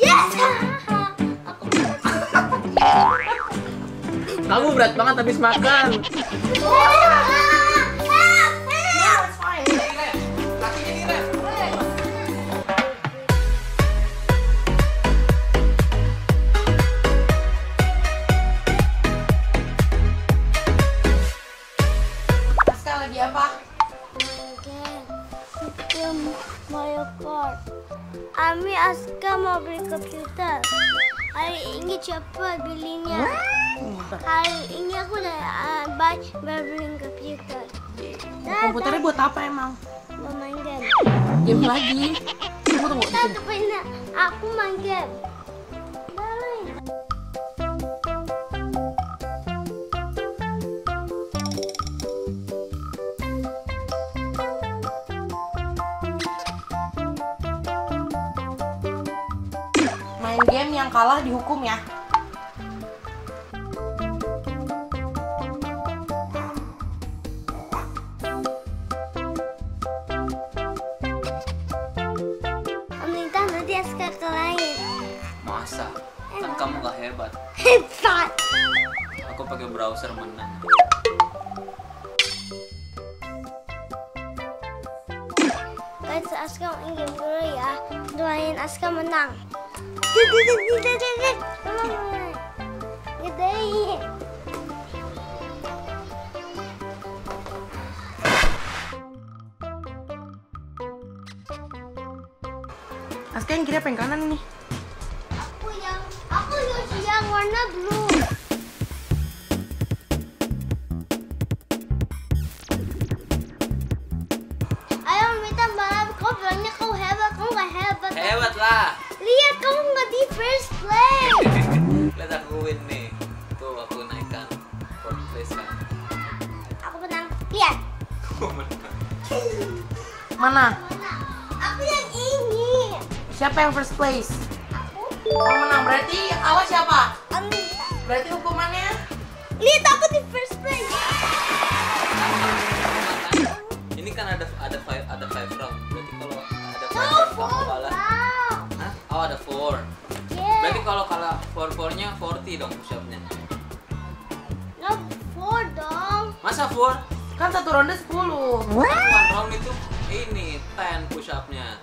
Yes. Kamu berat banget habis makan. Aska lagi apa? Mario Kart. Ami Aska mau beli komputer. Hari ini cepat belinya. Hari ini aku udah beli komputer. Komputernya buat apa emang? Mau main game. Game lagi. Tunggu. Satu pindah. Aku main game. Balik. Main game yang kalah dihukum ya. Om Lintang nanti Aska ke lain. Masa? Kan kamu gak hebat. Hebat. Aku pakai browser menang. Guys, Aska main game dulu ya. Doain Aska menang. Gedein. Aska yang kiri apa yang kanan nih? Aku yang warna blue. Ayo minta balap, kau bilangnya kau hebat, kau nggak hebat. Hebat lah. Lihat kamu nggak di first place. Lihat aku win nih. Tuh aku naikkan fourth place kan. Aku menang. Lihat. Aku menang. Mana? Aku yang ini. Siapa yang first place? Aku. Yang menang berarti yang kalah siapa? Anita. Berarti hukumannya? Lihat aku di first place. Ini kan ada five round. Berarti kalau ada No, five round kamu four kalah. round. Hah? Oh ada 4. Yeah. Berarti kalau kalah 4-4-nya 40 dong push-up-nya. No, 4 dong. Masa 4? Kan satu ronde 10. One round itu ini 10 push-up-nya.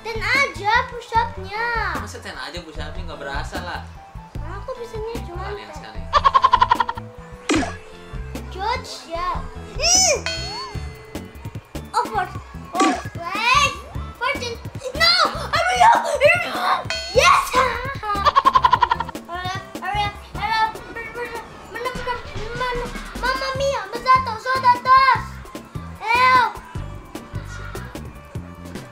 10 aja push up-nya. Masa 10 aja push-up-nya nggak berasa lah. Aku bisanya cuma Kalian 10. sekali. Good shot. Oh, fourth place. 14. No! Hurry up! Yes! Hurry up! Mamma mia! Besato! Sodatos! Help!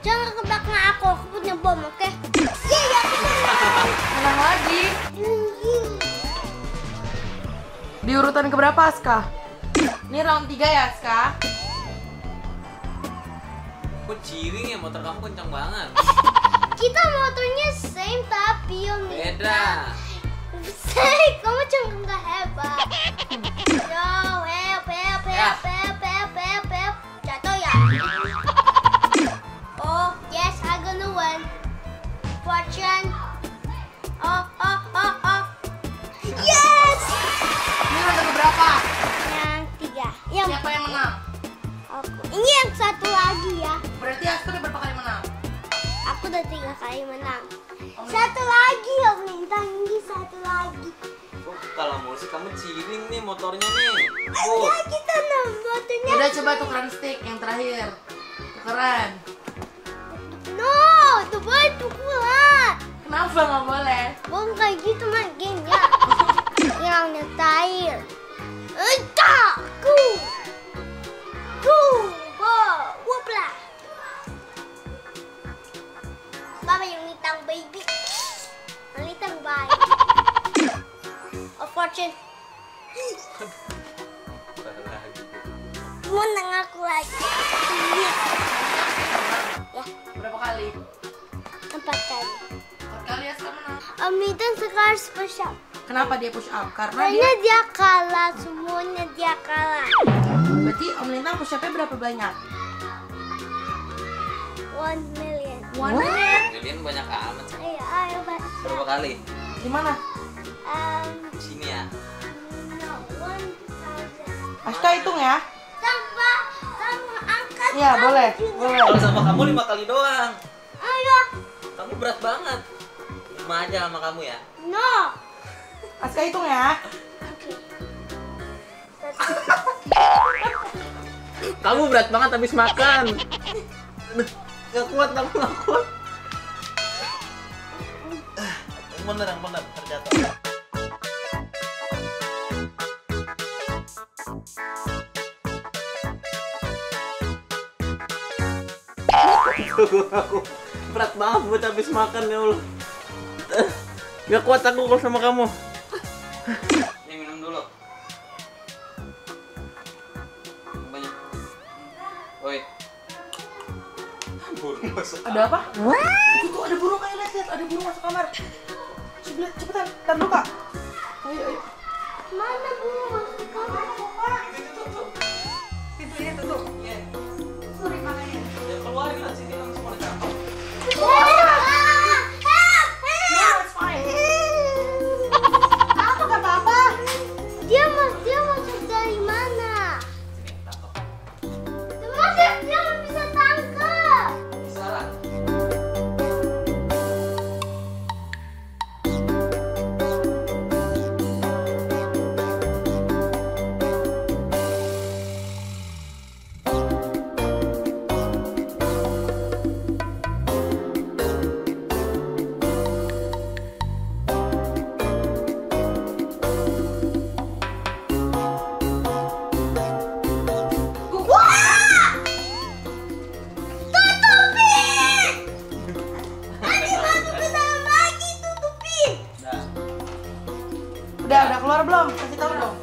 Jangan ke belakang aku punya bom, oke? Yeay, aku menang! Menang lagi. Di urutan keberapa Aska? Ini round 3 ya Aska? Kok ciring ya, motor kamu kencang banget. Kita motornya same tapi Om Beda. Same, kamu cuma nggak hebat. Yo, help. Jatuh ya. Oh, yes, I'm gonna win. Fortune. Oh. Yes! Ini ronde keberapa? Yang 3. Yang Siapa yang menang? aku. Ini yang satu lagi ya. Berarti Aska udah berapa kali menang? Aku udah 3 kali menang. Satu lagi Om Lintang, ini satu lagi. Oh, kalau mau sih kamu ciring nih motornya nih. Ya kita motornya. Udah coba tukeran stick yang terakhir. Tukeran. No, itu boleh tukeran. Kenapa nggak boleh? Bom kayak gitu main gamenya. Yang nyetir. Entak, go, wopla. Baba yung Lintang baby. Ang Lintang bye. Oh, fortune. Menang aku lagi. Ya, Berapa kali? 4 kali. 4 kali Aska menang. Om Lintang sekarang push up. Kenapa dia push up? Karena Karena dia... dia kalah, semuanya dia kalah. Berarti Om Lintang push up-nya berapa banyak? 1 million. 1 million. Kalian main banyak amat. Ayo baca. Berapa kali? Di mana? Sini ya. No, 1000. Aska hitung ya. Sama angkat. Iya, boleh. Boleh. Kalau sama kamu 5 kali doang. Ayo. Kamu berat banget. 5 aja sama kamu ya. No. Aska hitung ya. Kamu berat banget habis makan. Gak kuat, kamu gak kuat. Bener terjatuh. Aku berat banget buat habis makan ya Allah. Gak kuat aku kalau sama kamu. Ini minum dulu. Banyak. Woi. Burung masuk. Ada apa? Itu tuh ada burung, kayak lihat, ada burung masuk kamar. Cepetan, tar dulu kak. Ayo. Mana burung masuk kamar? Pintunya tutup. Iya. Sorry makanya. Ya keluarin lah sini langsung mau ditangkap. No, it's fine. Apa gak apa-apa? Dia masuk dari mana? Sini tangkap. Teman dia nggak bisa tangkap. Bisa lah. Udah keluar belum? Kasih tahu dong.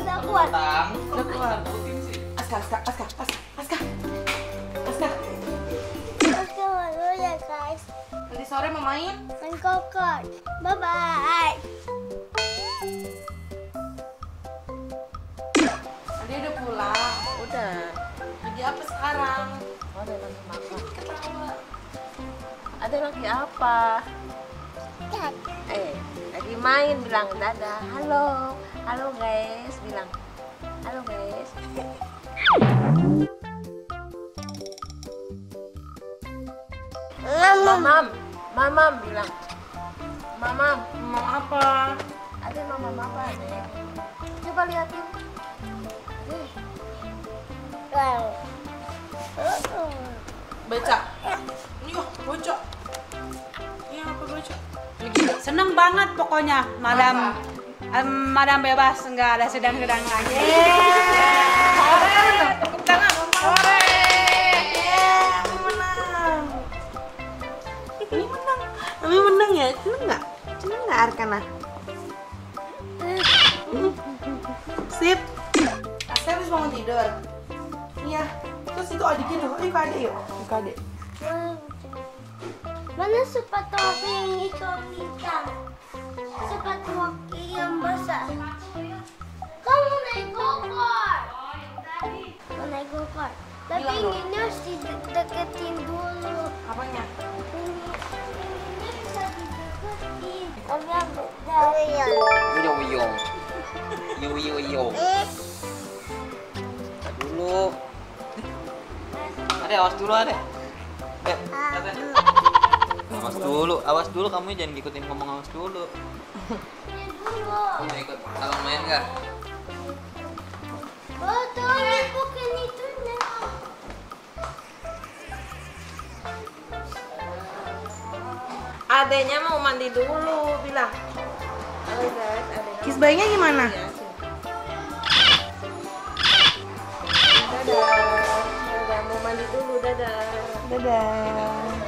Udah kuat. Tang. Udah keluar. Takutin sih. Aska. Oke, dulu ya guys. Nanti sore mau main? Main kokor. Bye bye. Dia udah pulang. Udah, Lagi apa sekarang? ada lagi makan. Ketawa. Ada lagi apa? Lagi main, bilang dadah. Halo guys, bilang. Halo guys. Mamam bilang. Mamam. Mau apa? Ada mamam apa nih? Coba liatin. Baca. Yuk, baca. Iya, apa baca? Seneng banget pokoknya Madam bebas, nggak ada sedang-sedangnya. Tepuk tangan. Sore. Aku menang. Ami menang ya? Seneng nggak? Seneng nggak Arkana? Sip. Aska habis bangun tidur. Iya. Terus itu adiknya tuh. Ayo ke adik yuk. Ke adik. Mana sepatu aku yang hitam hitam? Sepatu aku yang basah. Kamu naik gokar. Mau naik gokar. Tapi Bilang dong. ini harus dideketin dulu. Apanya? Ini bisa dideketin. Tapi yang dari yang. Yo. Dulu. Ada awas dulu ada. Awas dulu kamu jangan ngikutin ngomong awas dulu. Ini dulu. Kamu ikut abang main nggak? Oh, tuh bukan itu nah. Adanya mau mandi dulu, bilang. Halo guys, adanya. Kiss bayinya gimana? Dadah. Dadah, mau mandi dulu, dadah. Dadah.